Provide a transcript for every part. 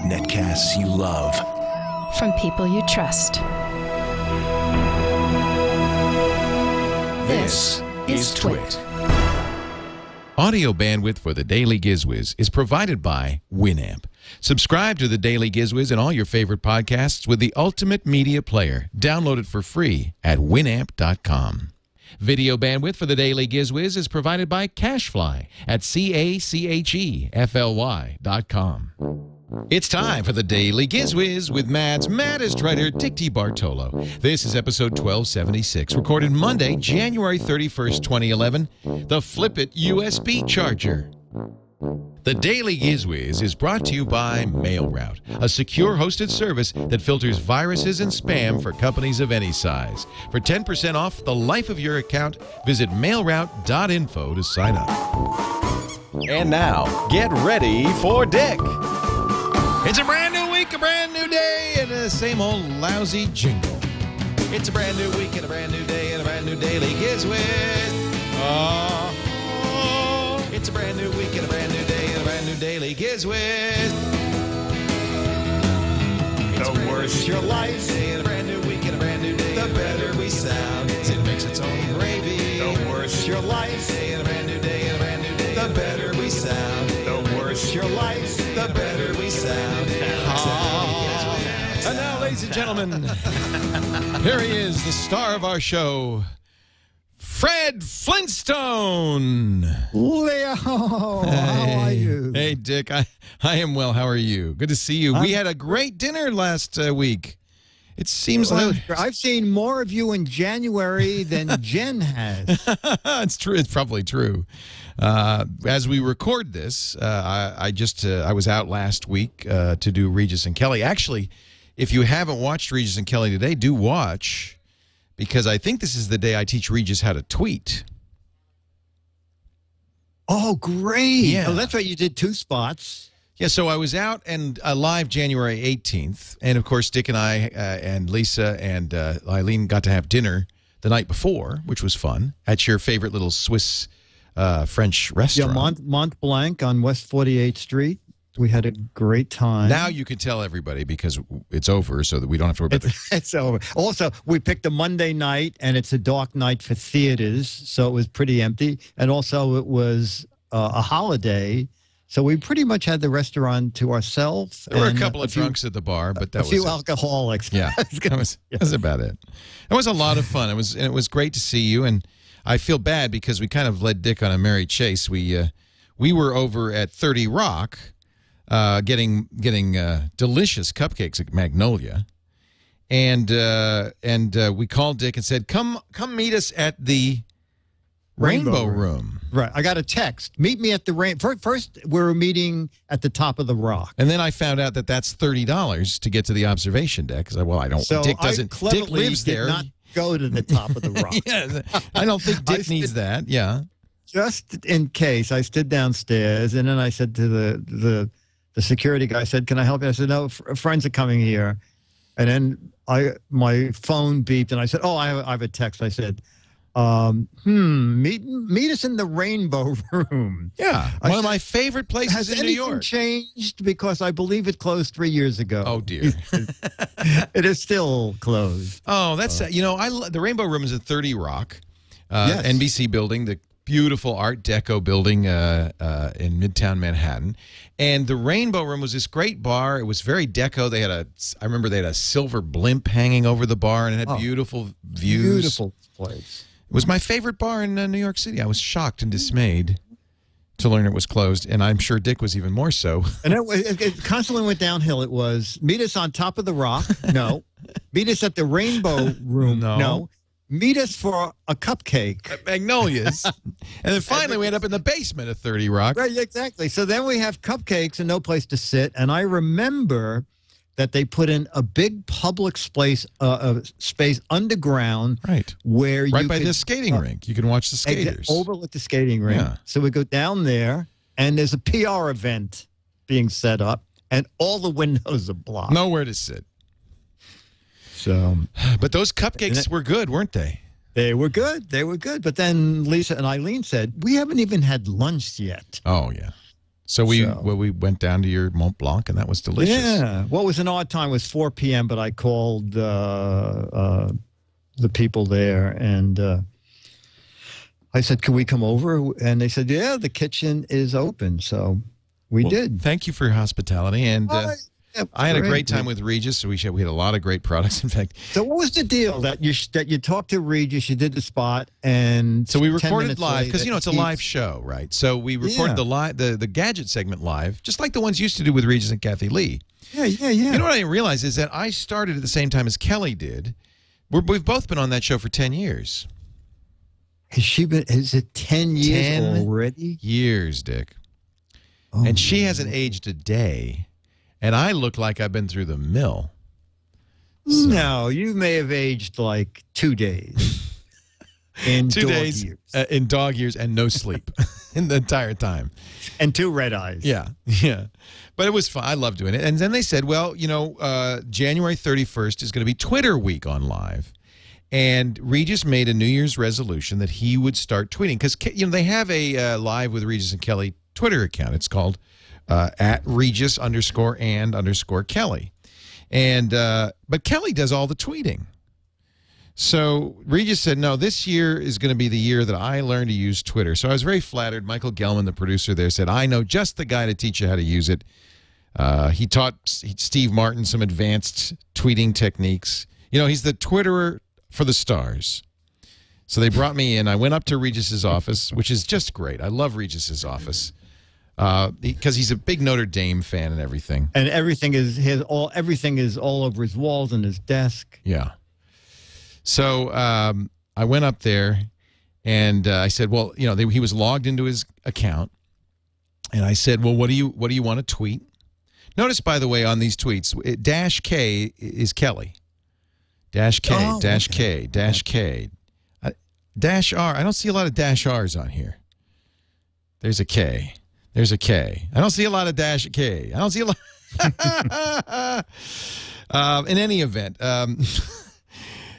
Netcasts you love. From people you trust. This is TWiT. Audio bandwidth for the Daily GizWiz is provided by Winamp. Subscribe to the Daily GizWiz and all your favorite podcasts with the ultimate media player. Download it for free at winamp.com. Video bandwidth for the Daily GizWiz is provided by CashFly at CACHEFLY.com. It's time for the Daily GizWiz with Matt's maddest writer, Dick DeBartolo. This is episode 1276, recorded Monday, January 31st, 2011, the Flipit USB charger. The Daily GizWiz is brought to you by MailRoute, a secure hosted service that filters viruses and spam for companies of any size. For 10% off the life of your account, visit mailroute.info to sign up. And now, get ready for Dick. It's a brand new week, a brand new day, and the same old lousy jingle. It's a brand new week and a brand new day and a brand new Daily GizWiz. It's a brand new week and a brand new day and a brand new Daily GizWiz. The worse your life, and a brand new week and a brand new day, the better we sound. It makes its own gravy. The worse your life, and a brand new day and a brand new day, the better we sound. The worse your life, the better we sound. And now, ladies and gentlemen, here he is, the star of our show, Fred Flintstone. Leo, how are you? Hey, Dick, I am well. How are you? Good to see you. We had a great dinner last week. It seems like I've seen more of you in January than Jen has. It's true. It's probably true. As we record this, I was out last week to do Regis and Kelly. Actually, if you haven't watched Regis and Kelly today, do watch, because I think this is the day I teach Regis how to tweet. Oh, great. Yeah. Oh, that's right. You did 2 spots. Yeah, so I was out and live January 18th, and of course Dick and I and Lisa and Eileen got to have dinner the night before, which was fun, at your favorite little Swiss French restaurant. Yeah, Mont Blanc on West 48th Street. We had a great time. Now you can tell everybody because it's over, so that we don't have to worry about it's over. Also, we picked a Monday night, and it's a dark night for theaters, so it was pretty empty. And also, it was a holiday, so we pretty much had the restaurant to ourselves. There were a couple of drunks at the bar, but that was a few alcoholics. Yeah, that was about it. It was a lot of fun. It was great to see you, and I feel bad because we kind of led Dick on a merry chase. We were over at 30 Rock. Getting delicious cupcakes at Magnolia, and we called Dick and said, "Come meet us at the Rainbow Room." Right. I got a text. Meet me at the First, we were meeting at the top of the Rock, and then I found out that that's $30 to get to the observation deck. Because I don't. So Dick doesn't. Dick lives there. Not go to the top of the Rock. Yeah, I don't think Dick needs that. Yeah. Just in case, I stood downstairs, and then I said to the security guy, said, "Can I help you?" I said, "No, friends are coming here." And then my phone beeped, and I said, "Oh, I have a text." I said, meet us in the Rainbow Room. Yeah, one of my favorite places in New York. Has anything changed? Because I believe it closed 3 years ago. Oh, dear. It is still closed. Oh, that's, the Rainbow Room is at 30 Rock, yes. NBC building, the beautiful Art Deco building in Midtown Manhattan. And the Rainbow Room was this great bar. It was very deco. I remember they had a silver blimp hanging over the bar, and it had beautiful views. Beautiful place. It was my favorite bar in New York City. I was shocked and dismayed to learn it was closed, and I'm sure Dick was even more so. And it constantly went downhill. It was, meet us on top of the Rock. No. Meet us at the Rainbow Room. No. Meet us for a cupcake. At Magnolia's. And then finally we end up in the basement of 30 Rock. Right, exactly. So then we have cupcakes and no place to sit. And I remember that they put in a big public space underground. Right. Where right by the skating rink. You can watch the skaters. Overlook the skating rink. Yeah. So we go down there, and there's a PR event being set up, and all the windows are blocked. Nowhere to sit. So, but those cupcakes were good, weren't they? They were good. They were good. But then Lisa and Eileen said, we haven't even had lunch yet. Oh, yeah. So we went down to your Mont Blanc, and that was delicious. Yeah. What was an odd time was 4 p.m., but I called the people there, and I said, "Can we come over?" And they said, "Yeah, the kitchen is open." So we did. Thank you for your hospitality, and I had a great time with Regis. We had a lot of great products. In fact, so what was the deal that you talked to Regis? You did the spot, and so we recorded live because it's a live show, right? So we recorded the gadget segment live, just like the ones used to do with Regis and Kathy Lee. Yeah. You know what I didn't realize is that I started at the same time as Kelly did. We've both been on that show for 10 years. Has she been? Is it 10 years 10 already? Years, Dick. Oh, and she hasn't aged a day. And I look like I've been through the mill. So. No, you may have aged like 2 days. In 2 days in dog years and no sleep in the entire time. And 2 red eyes. Yeah. But it was fun. I love doing it. And then they said, well, January 31st is going to be Twitter week on live. And Regis made a New Year's resolution that he would start tweeting. Because, they have a Live with Regis and Kelly Twitter account. It's called at Regis_and_Kelly. And but Kelly does all the tweeting. So Regis said, no, this year is going to be the year that I learn to use Twitter. So I was very flattered. Michael Gelman, the producer there, said, I know just the guy to teach you how to use it. He taught Steve Martin some advanced tweeting techniques. He's the Twitterer for the stars. So they brought me in. I went up to Regis's office, which is just great. I love Regis's office. Because he's a big Notre Dame fan and everything. And everything is all over his walls and his desk. Yeah. So I went up there, and I said, well, he was logged into his account, and I said, well, what do you want to tweet? Notice, by the way, on these tweets, -K is Kelly. -K, -K, -K. -R. I don't see a lot of -Rs on here. There's a K. There's a K. I don't see a lot of -K. I don't see a lot. In any event,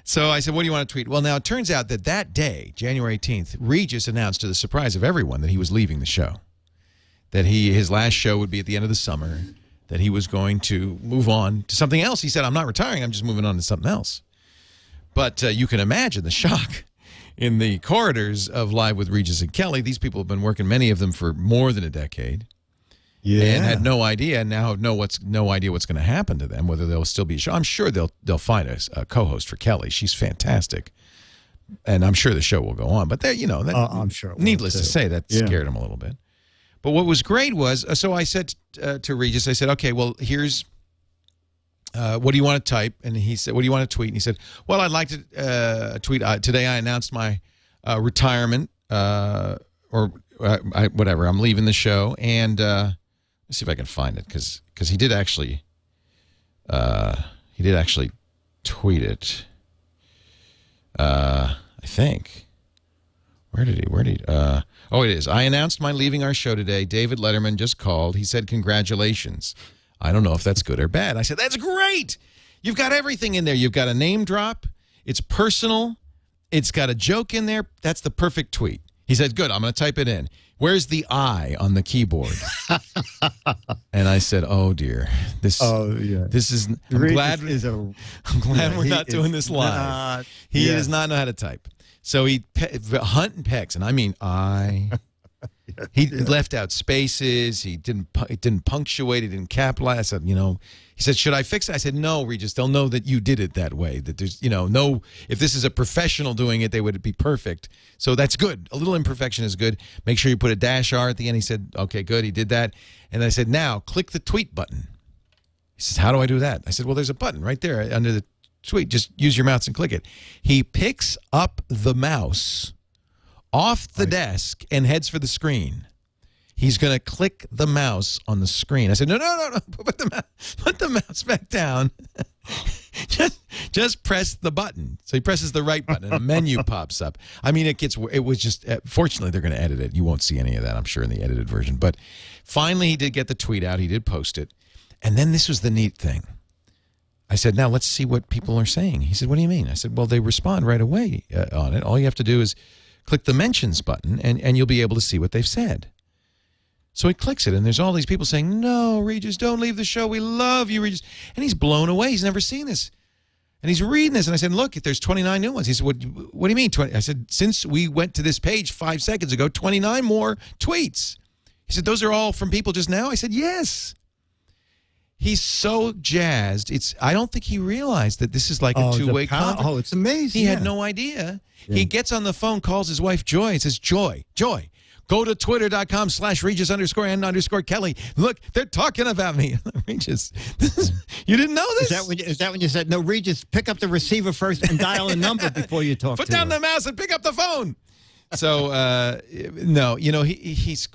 so I said, what do you want to tweet? Well, now it turns out that day, January 18th, Regis announced to the surprise of everyone that he was leaving the show. That his last show would be at the end of the summer. That he was going to move on to something else. He said, I'm not retiring. I'm just moving on to something else. But you can imagine the shock in the corridors of Live with Regis and Kelly. These people have been working, many of them, for more than a decade. Yeah. And had no idea, and now have no idea what's going to happen to them, whether they'll still be a show. I'm sure they'll find a co-host for Kelly. She's fantastic. And I'm sure the show will go on. But I'm sure it will, needless to say, that scared him a little bit. But what was great was, so I said to Regis, I said, okay, well, here's, what do you want to type? And he said, what do you want to tweet? And he said, well, I'd like to tweet. Today I announced my retirement, whatever. I'm leaving the show. And let's see if I can find it, because he did actually tweet it. I think. Where did he? Oh, it is. I announced my leaving our show today. David Letterman just called. He said, congratulations. I don't know if that's good or bad. I said, that's great. You've got everything in there. You've got a name drop. It's personal. It's got a joke in there. That's the perfect tweet. He said, good. I'm going to type it in. Where's the I on the keyboard? And I said, oh, dear. This is, I'm glad we're not doing this live. He does not know how to type. So he Hunt and Pecks, and I mean I. He left out spaces. He didn't punctuate. He didn't capitalize. I said, he said, should I fix it? I said, no, Regis. They'll know that you did it that way. That there's, no. If this is a professional doing it, they would be perfect. So that's good. A little imperfection is good. Make sure you put a -R at the end. He said, okay, good. He did that. And I said, now click the tweet button. He says, how do I do that? I said, well, there's a button right there under the tweet. Just use your mouse and click it. He picks up the mouse off the desk and heads for the screen. He's going to click the mouse on the screen. I said, no. Put the mouse back down. just press the button. So he presses the right button and a menu pops up. I mean, it was just, fortunately, they're going to edit it. You won't see any of that, I'm sure, in the edited version. But finally, he did get the tweet out. He did post it. And then this was the neat thing. I said, now let's see what people are saying. He said, what do you mean? I said, well, they respond right away on it. All you have to do is click the mentions button, and you'll be able to see what they've said. So he clicks it, and there's all these people saying, "No, Regis, don't leave the show. We love you, Regis." And he's blown away. He's never seen this. And he's reading this, and I said, "Look, there's 29 new ones." He said, "What do you mean 20?" I said, "Since we went to this page 5 seconds ago, 29 more tweets." He said, "Those are all from people just now?" I said, "Yes." He's so jazzed. I don't think he realized that this is like a two-way conversation. Oh, it's amazing. He had no idea. Yeah. He gets on the phone, calls his wife Joy, and says, Joy, go to twitter.com/Regis_N_Kelly. Look, they're talking about me. Regis, you didn't know this? Is that when you said, no, Regis, pick up the receiver first and dial a number before you talk Put to down her. the mouse and pick up the phone. So, no, he's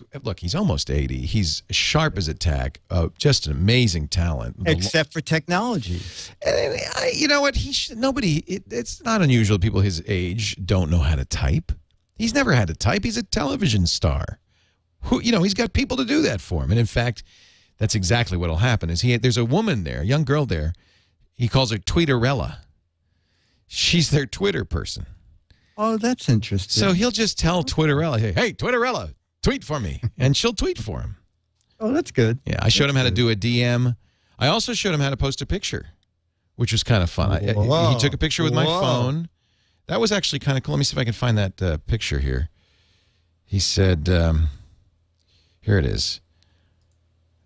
almost 80. He's sharp as a tack. Just an amazing talent. Except for technology. And, you know what? It's not unusual that people his age don't know how to type. He's never had to type. He's a television star. He's got people to do that for him. And in fact, that's exactly what'll happen. There's a woman there, a young girl there. He calls her Tweeterella. She's their Twitter person. Oh, that's interesting. So he'll just tell Twitterella, hey, Twitterella, tweet for me. And she'll tweet for him. Oh, that's good. Yeah, I showed him how to do a DM. I also showed him how to post a picture, which was kind of fun. He took a picture with my phone. That was actually kind of cool. Let me see if I can find that picture here. He said, here it is.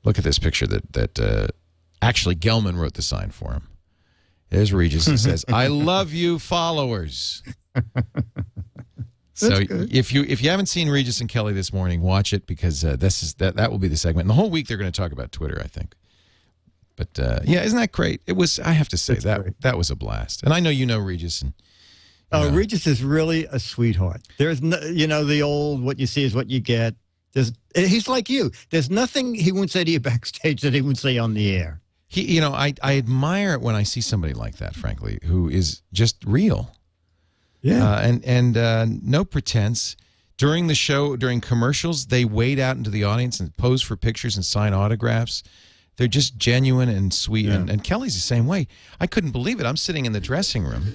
Look at this picture that actually Gelman wrote the sign for him. There's Regis. It says, "I love you, followers." So if you haven't seen Regis and Kelly this morning, watch it because that will be the segment. And the whole week they're going to talk about Twitter, I think. But yeah, isn't that great? It was. I have to say that was a blast. And I know you know Regis. And Regis is really a sweetheart. There's no, the old "what you see is what you get." He's like you. There's nothing he won't say to you backstage that he wouldn't say on the air. I admire it when I see somebody like that, frankly, who is just real. Yeah. And no pretense. During the show, during commercials, they wade out into the audience and pose for pictures and sign autographs. They're just genuine and sweet. Yeah. And Kelly's the same way. I couldn't believe it. I'm sitting in the dressing room.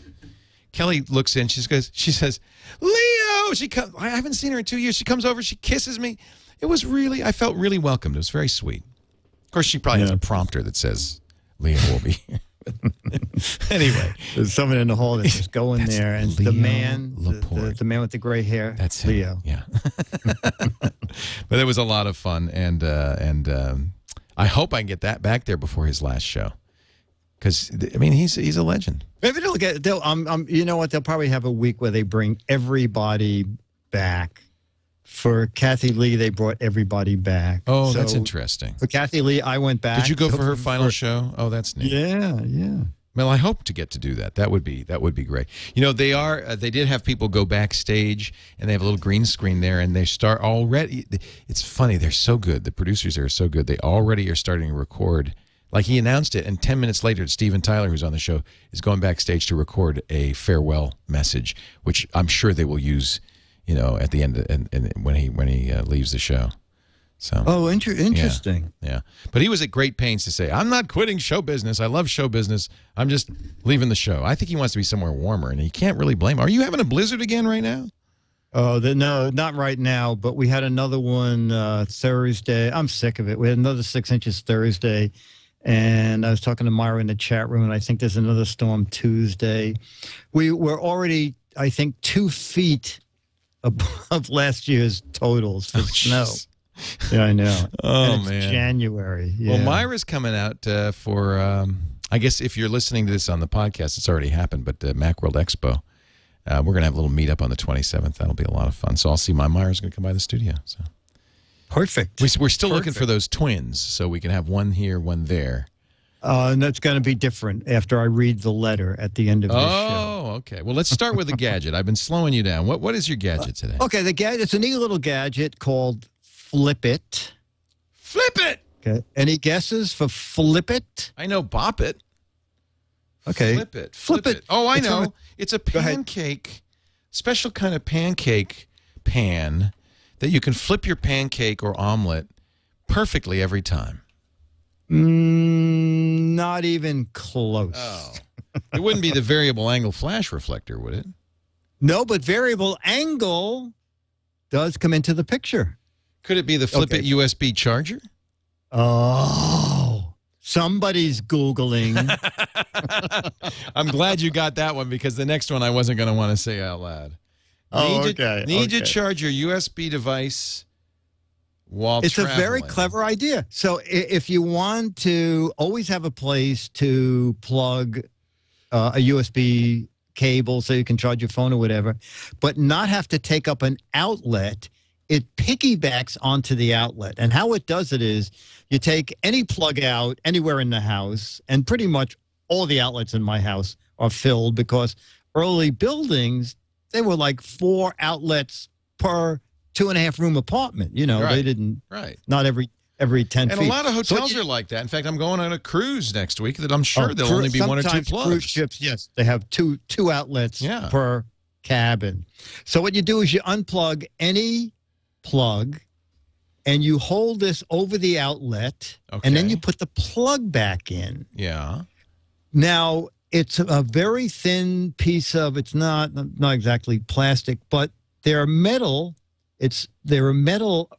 Kelly looks in. She says, "Leo!" I haven't seen her in 2 years. She comes over. She kisses me. I felt really welcomed. It was very sweet. Of course, she probably has a prompter that says, "Leo will be here." Anyway, there's someone in the hall that's just going there, and Leo the man, Laporte. the man with the gray hair, that's Leo. Him. Yeah. But it was a lot of fun, and I hope I can get that back there before his last show, because he's a legend. Maybe you know what? They'll probably have a week where they bring everybody back. For Kathy Lee, they brought everybody back. Oh, that's interesting. For Kathy Lee, I went back. Did you go for her final show? Oh, that's neat. Yeah, yeah. Well, I hope to get to do that. That would be great. They did have people go backstage, and they have a little green screen there, and they start already. It's funny. They're so good. The producers there are so good. They already are starting to record. Like, he announced it, and 10 minutes later, Steven Tyler, who's on the show, is going backstage to record a farewell message, which I'm sure they will use. At the end, and when he leaves the show. So interesting. Yeah, but he was at great pains to say, "I'm not quitting show business. I love show business. I'm just leaving the show." I think he wants to be somewhere warmer, and you can't really blame him. Are you having a blizzard again right now? Oh, no, not right now. But we had another one Thursday. I'm sick of it. We had another 6 inches Thursday, and I was talking to Myra in the chat room, and I think there's another storm Tuesday. We were already, I think, 2 feet above last year's totals for snow. Yeah, I know. Oh, and it's man. January. Yeah. Well, Myra's coming out for, I guess if you're listening to this on the podcast, it's already happened, but Macworld Expo. We're going to have a little meetup on the 27th. That'll be a lot of fun. So I'll see Myra's going to come by the studio. So perfect. We're still looking for those twins, so we can have one here, one there. And that's going to be different after I read the letter at the end of this show. Oh, okay. Well, let's start with the gadget. I've been slowing you down. What is your gadget today? Okay, the gadget. It's a neat little gadget called Flipit. Flipit! Okay. Any guesses for Flipit? I know Bop It. Okay. Flipit. Flipit. Oh, I know. It's a pancake, special kind of pancake pan that you can flip your pancake or omelet perfectly every time. Not even close. Oh. It wouldn't be the variable angle flash reflector, would it? No, but variable angle does come into the picture. Could it be the Flipit USB charger? Oh, somebody's Googling. I'm glad you got that one because the next one I wasn't going to want to say out loud. Need to charge your USB device while traveling. It's a very clever idea. So if you want to always have a place to plug a USB cable so you can charge your phone or whatever, but not have to take up an outlet, it piggybacks onto the outlet. And how it does it is you take any plug out anywhere in the house, and pretty much all the outlets in my house are filled because early buildings, they were like 4 outlets per 2.5-room apartment. You know, they didn't, not every 10 feet. And a lot of hotels are like that. In fact, I'm going on a cruise next week that I'm sure there'll only be 1 or 2 plugs. Cruise ships, yes, they have two outlets per cabin. So what you do is you unplug any plug and you hold this over the outlet and then you put the plug back in. Yeah. Now, it's a very thin piece of, it's not exactly plastic, but they're metal. There are metal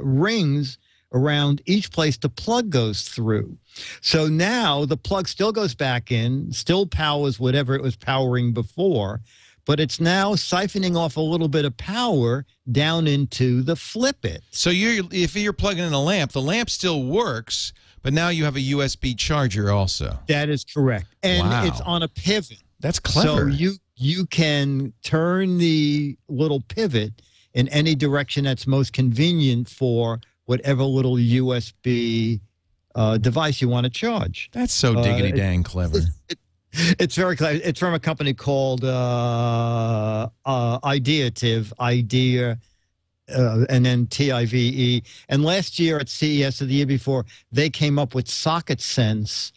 rings around each place the plug goes through. So now the plug still goes back in, still powers whatever it was powering before, but it's now siphoning off a little bit of power down into the Flipit. So if you're plugging in a lamp, the lamp still works, but now you have a USB charger also. That is correct. And it's on a pivot. That's clever. So you can turn the little pivot in any direction that's most convenient for whatever little USB device you want to charge. That's so diggity dang clever. It's very clever. It's from a company called Ideative, and then TIVE. And last year at CES, or the year before, they came up with Socket Sense,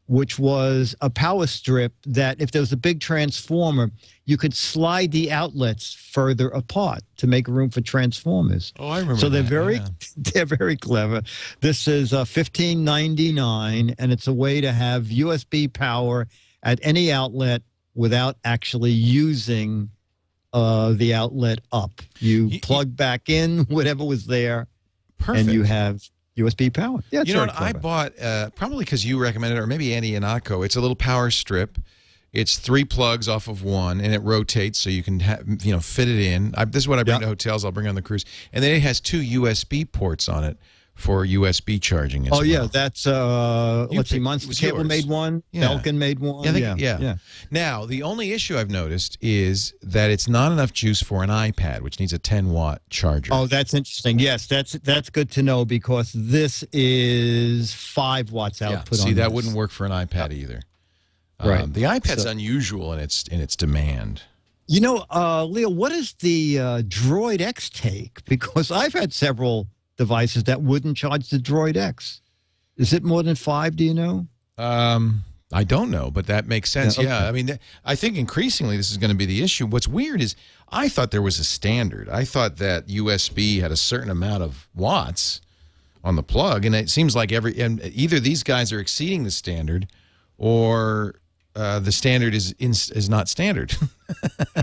which was a power strip that if there was a big transformer, you could slide the outlets further apart to make room for transformers. Oh, I remember. So they're they're very clever. This is $15.99, and it's a way to have USB power at any outlet without actually using the outlet up. You plug back in whatever was there, and you have USB power. Yeah, you know what I bought, probably because you recommended it, or maybe Andy and Akko. It's a little power strip. It's 3 plugs off of one, and it rotates so you can fit it in. This is what I bring to hotels. I'll bring on the cruise, and then it has 2 USB ports on it for USB charging as well. Yeah, that's let's see, Monster Cable made one, Belkin made one. Yeah. Now, the only issue I've noticed is that it's not enough juice for an iPad, which needs a 10-watt charger. Oh, that's interesting. Yes, that's good to know because this is 5 watts output. See, that wouldn't work for an iPad either. Right. The iPad's unusual in its demand. You know, Leo, what does the Droid X take? Because I've had several devices that wouldn't charge the Droid X. Is it more than 5? Do you know? I don't know, but that makes sense. Yeah, I mean, I think increasingly this is going to be the issue. What's weird is I thought there was a standard. I thought that USB had a certain amount of watts on the plug, and it seems like either these guys are exceeding the standard, or the standard is not standard.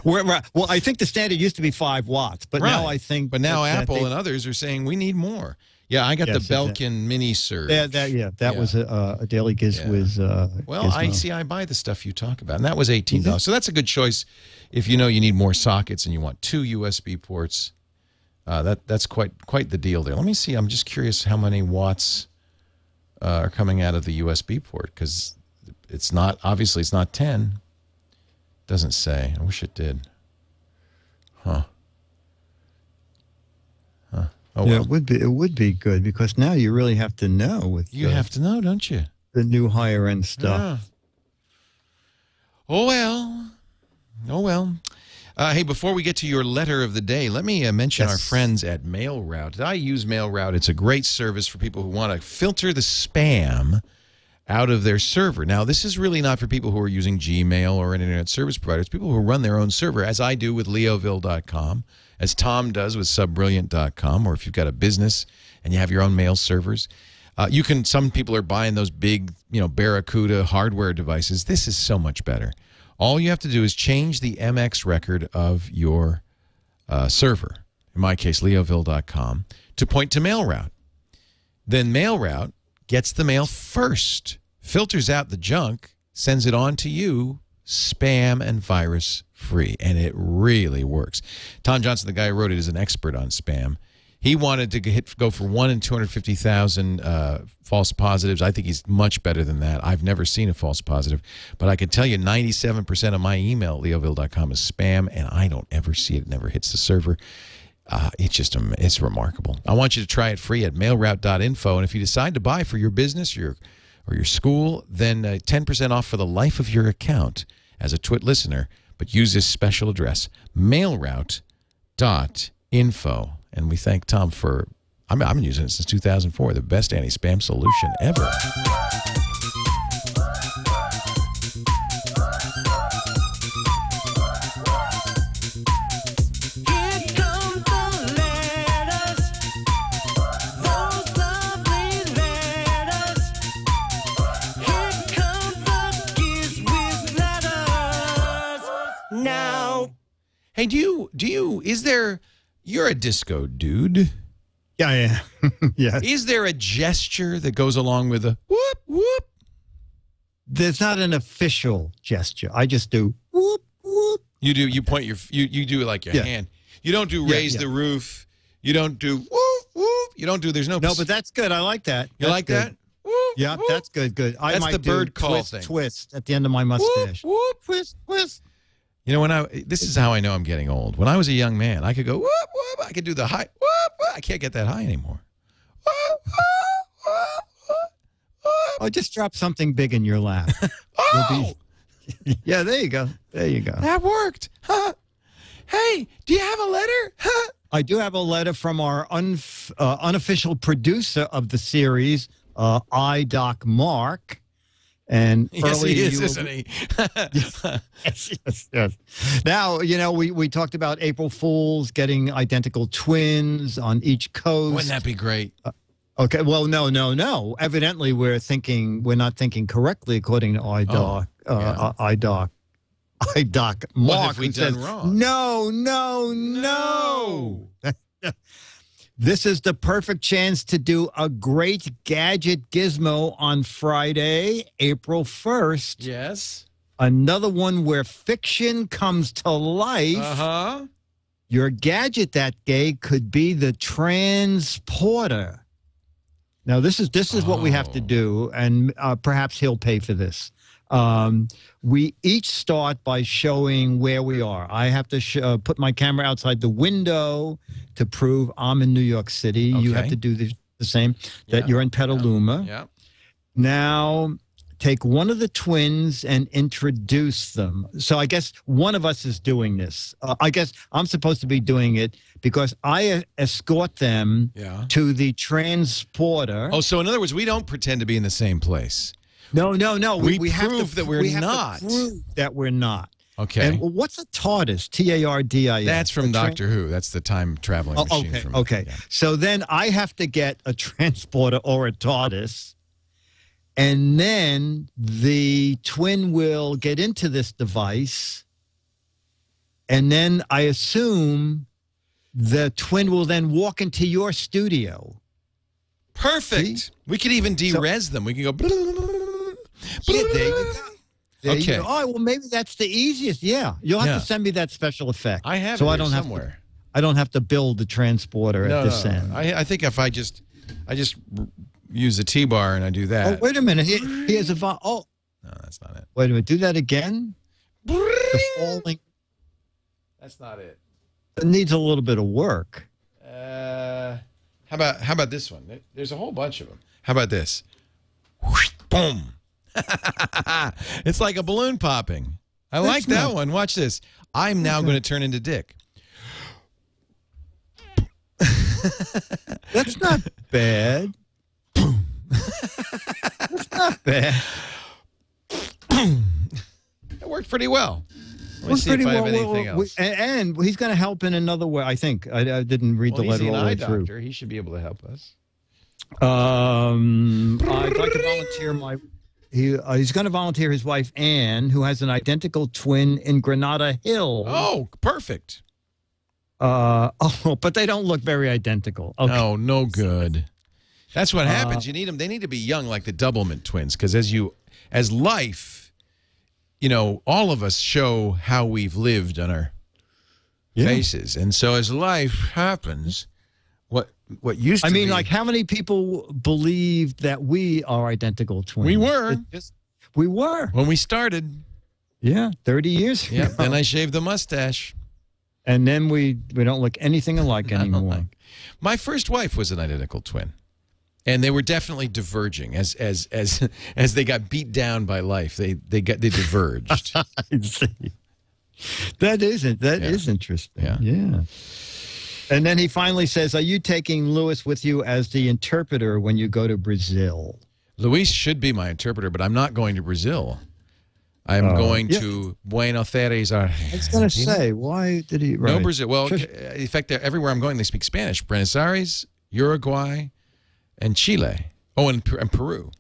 Well, I think the standard used to be 5 watts, but now I think. But now Apple and others are saying we need more. Yeah, I got the Belkin Mini Surge. That was a daily GizWiz. Well, Gizmo. I buy the stuff you talk about, and that was $18. So that's a good choice if you need more sockets and you want 2 USB ports. That's quite the deal there. Let me see. I'm just curious how many watts are coming out of the USB port, because it's not 10. Doesn't say. I wish it did. Huh. Oh, yeah, well. it would be good because now you really have to know you have to know, don't you? The new higher end stuff. Yeah. Oh well. Hey, before we get to your letter of the day, let me mention our friends at MailRoute. I use MailRoute. It's a great service for people who want to filter the spam out of their server. Now, this is really not for people who are using Gmail or an internet service provider. It's people who run their own server, as I do with Leoville.com, as Tom does with Subbrilliant.com, or if you've got a business and you have your own mail servers. Some people are buying those big, Barracuda hardware devices. This is so much better. All you have to do is change the MX record of your server. in my case, leoville.com, to point to MailRoute. Then MailRoute gets the mail first, filters out the junk, sends it on to you, spam and virus free. And it really works. Tom Johnson, the guy who wrote it, is an expert on spam. He wanted to go for 1 in 250,000 false positives. I think he's much better than that. I've never seen a false positive. But I can tell you 97% of my email at leoville.com is spam, and I don't ever see it. It never hits the server. It's remarkable. I want you to try it free at mailroute.info. And if you decide to buy for your business or your school, then 10% off for the life of your account as a TWiT listener. But use this special address, mailroute.info. And we thank Tom for, I've been using it since 2004, the best anti-spam solution ever. Hey, you're a disco dude. Yeah. Yeah. Is there a gesture that goes along with a whoop, whoop? There's not an official gesture. I just do whoop, whoop. You point you do it like your hand. You don't do raise the roof. You don't do whoop, whoop. You don't do, there's no. No, but that's good. I like that. You like that? Whoop, yeah, whoop. that's good. That's the bird call thing. Twist at the end of my mustache. Whoop, whoop. Twist, twist. You know, this is how I know I'm getting old. When I was a young man, I could go, whoop, whoop. I could do the high, whoop, whoop. I can't get that high anymore. Whoop, whoop, whoop, whoop. Oh, just drop something big in your lap. Oh! Yeah, there you go. There you go. That worked. Huh? Hey, do you have a letter? Huh? I do have a letter from our unofficial producer of the series, iDoc Mark. And yes, he is, isn't he? Yes. Now, we talked about April Fools getting identical twins on each coast. Wouldn't that be great? Okay. Well, no. Evidently, we're not thinking correctly, according to iDoc. iDoc Mark. What have we done wrong? No. This is the perfect chance to do a great gadget gizmo on Friday, April 1st. Yes. Another one where fiction comes to life. Uh-huh. Your gadget that day could be the transporter. Now, this is what we have to do, and perhaps he'll pay for this. We each start by showing where we are. I have to put my camera outside the window to prove I'm in New York City. Okay. You have to do the same, that you're in Petaluma. Yeah. Now, take one of the twins and introduce them. So I guess one of us is doing this. I guess I'm supposed to be doing it because I escort them to the transporter. Oh, so in other words, we don't pretend to be in the same place. No. We have to prove that we're not. Prove that we're not. Okay. And what's a TARDIS? TARDIS. That's from Doctor Who. That's the time traveling machine. Okay. Yeah. So then I have to get a transporter or a TARDIS, and then the twin will get into this device, and then I assume the twin will then walk into your studio. Perfect. See? We could even de-res them. We can go. Yeah, there you go. Okay. Oh, well, maybe that's the easiest. Yeah. You'll have to send me that special effect. I have so it I don't somewhere. I don't have to build the transporter at this end. I think if I just use the T-bar and I do that. Oh, wait a minute. He has a... Oh. No, that's not it. Wait a minute. Do that again. The falling... That's not it. It needs a little bit of work. How about this one? There's a whole bunch of them. How about this? Boom. It's like a balloon popping. I like that one. Watch this. I'm now going to turn into Dick. That's not bad. That's not bad. It worked pretty well. Let me see if I have anything else. And he's going to help in another way, I think. I didn't read the letter all the way through. Doctor. He should be able to help us. I'd like to volunteer he's going to volunteer his wife, Anne, who has an identical twin in Granada Hills. Oh, perfect. But they don't look very identical. Okay. Oh, no good. That's what happens. You need them. They need to be young like the Doublemint twins, because as life, all of us show how we've lived on our faces. And so as life happens, what used to be... like how many people believed that we are identical twins? We were. We were. When we started. Yeah, 30 years ago. Yeah, then I shaved the mustache. And then we don't look anything alike anymore. My first wife was an identical twin. And they were definitely diverging as they got beat down by life. They diverged. I see. That is interesting. Yeah. And then he finally says, "Are you taking Luis with you as the interpreter when you go to Brazil?" Luis should be my interpreter, but I'm not going to Brazil. I'm going to Buenos Aires, Argentina. I was going to say, why did he? No, Brazil. Well, in fact, everywhere I'm going, they speak Spanish. Buenos Aires, Uruguay, and Chile. Oh, and Peru.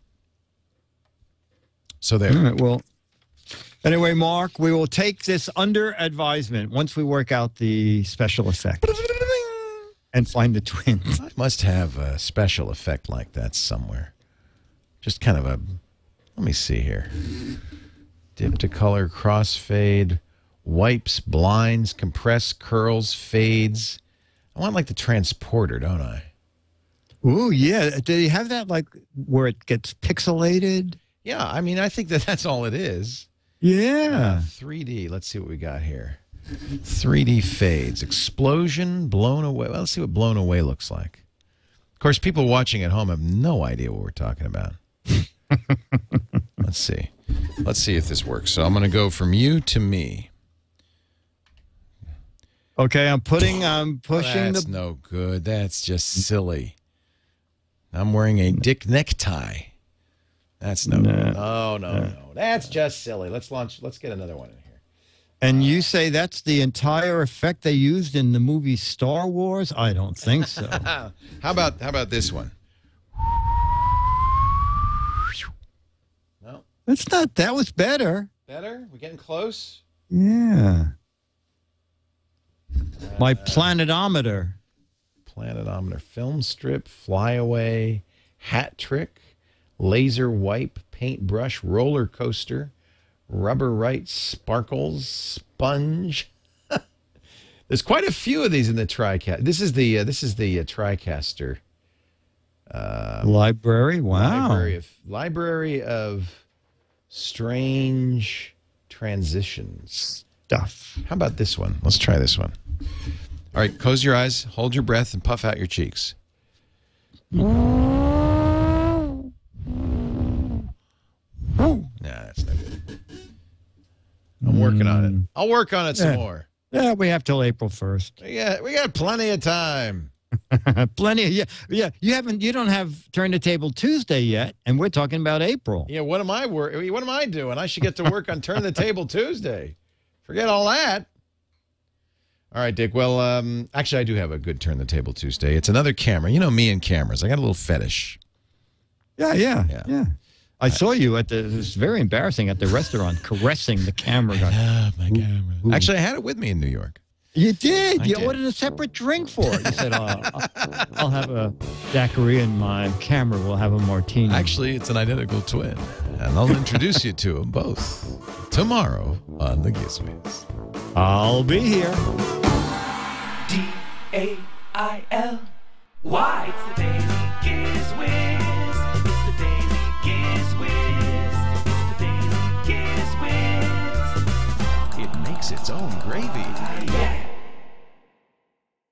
So there. All right, well, anyway, Mark, we will take this under advisement once we work out the special effect and find the twins. I must have a special effect like that somewhere. Just kind of a, let me see here. Dip to color, crossfade, wipes, blinds, compress, curls, fades. I want like the transporter, don't I? Ooh, yeah. Do you have that like where it gets pixelated? Yeah, I mean, I think that's all it is. Yeah. 3D. Let's see what we got here. 3D fades. Explosion, blown away. Well, let's see what blown away looks like. Of course, people watching at home have no idea what we're talking about. Let's see. Let's see if this works. So I'm going to go from you to me. Okay, I'm pushing That's no good. That's just silly. I'm wearing a dick necktie. That's no good. No. That's just silly. Let's get another one in here. And you say that's the entire effect they used in the movie Star Wars? I don't think so. How about this one? No. That's not. That was better. Better? We're getting close? Yeah. My planetometer. Planetometer. Film strip, flyaway, hat trick, laser wipe, paintbrush, roller coaster, rubber right, sparkles, sponge. There's quite a few of these in the TriCaster. This is the TriCaster library. Wow. Library of strange transitions stuff. How about this one? Let's try this one. All right, close your eyes, hold your breath, and puff out your cheeks. Nah, that's not good. I'm working on it. I'll work on it some more. Yeah, we have till April 1st. We got plenty of time. Plenty of, yeah. You don't have Turn the Table Tuesday yet, and we're talking about April. Yeah, what am I doing? I should get to work on Turn the Table Tuesday. Forget all that. All right, Dick. Well, actually, I do have a good Turn the Table Tuesday. It's another camera. You know me and cameras. I got a little fetish. Yeah. I saw you it was very embarrassing at the restaurant caressing the camera. I love my camera. Actually, I had it with me in New York. You did. You ordered a separate drink for it. You said, I'll have a daiquiri and my camera will have a martini. Actually, it's an identical twin. And I'll introduce you to them both tomorrow on the GizWiz. I'll be here. DAIL. Why? It's the Daily GizWiz. It's the Daily GizWiz. It's the Daily GizWiz. It makes its own gravy. Yeah.